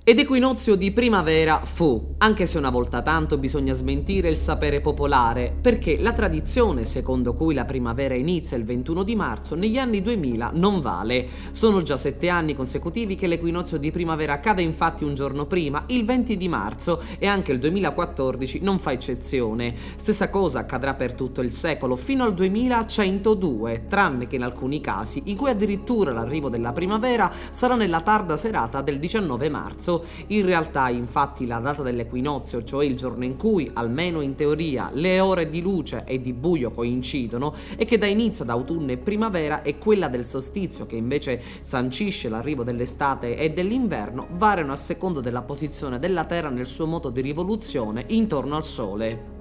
Ed equinozio di primavera fu, anche se una volta tanto bisogna smentire il sapere popolare, perché la tradizione secondo cui la primavera inizia il 21 di marzo negli anni 2000 non vale. Sono già 7 anni consecutivi che l'equinozio di primavera cade infatti un giorno prima, il 20 di marzo, e anche il 2014 non fa eccezione. Stessa cosa accadrà per tutto il secolo, fino al 2102, tranne che in alcuni casi in cui addirittura l'arrivo della primavera sarà nella tarda serata del 19 marzo. In realtà, infatti, la data dell'equinozio, cioè il giorno in cui, almeno in teoria, le ore di luce e di buio coincidono e che dà inizio ad autunno e primavera, e quella del solstizio, che invece sancisce l'arrivo dell'estate e dell'inverno, variano a seconda della posizione della Terra nel suo moto di rivoluzione intorno al Sole.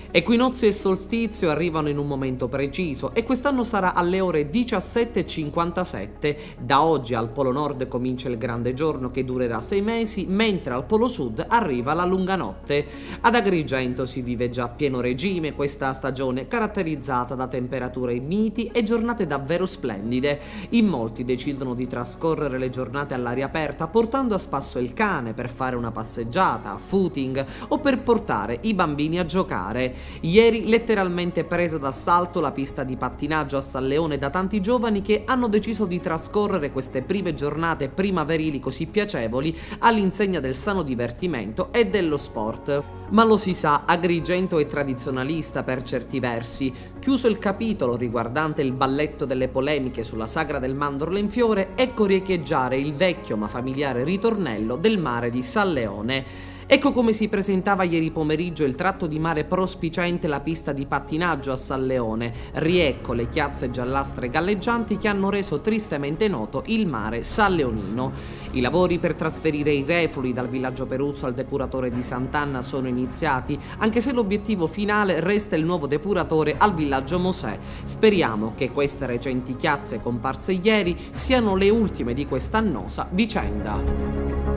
Equinozio e solstizio arrivano in un momento preciso e quest'anno sarà alle ore 17:57. Da oggi al Polo Nord comincia il grande giorno che durerà 6 mesi, mentre al Polo Sud arriva la lunga notte. Ad Agrigento si vive già a pieno regime questa stagione, caratterizzata da temperature miti e giornate davvero splendide. In molti decidono di trascorrere le giornate all'aria aperta portando a spasso il cane per fare una passeggiata, footing o per portare i bambini a giocare. Ieri letteralmente presa d'assalto la pista di pattinaggio a San Leone da tanti giovani che hanno deciso di trascorrere queste prime giornate primaverili così piacevoli all'insegna del sano divertimento e dello sport. Ma lo si sa, Agrigento è tradizionalista per certi versi. Chiuso il capitolo riguardante il balletto delle polemiche sulla sagra del mandorlo in fiore, ecco riecheggiare il vecchio ma familiare ritornello del mare di San Leone. Ecco come si presentava ieri pomeriggio il tratto di mare prospiciente la pista di pattinaggio a San Leone. Riecco le chiazze giallastre galleggianti che hanno reso tristemente noto il mare sanleonino. I lavori per trasferire i reflui dal villaggio Peruzzo al depuratore di Sant'Anna sono iniziati, anche se l'obiettivo finale resta il nuovo depuratore al villaggio Mosè. Speriamo che queste recenti chiazze comparse ieri siano le ultime di questa annosa vicenda.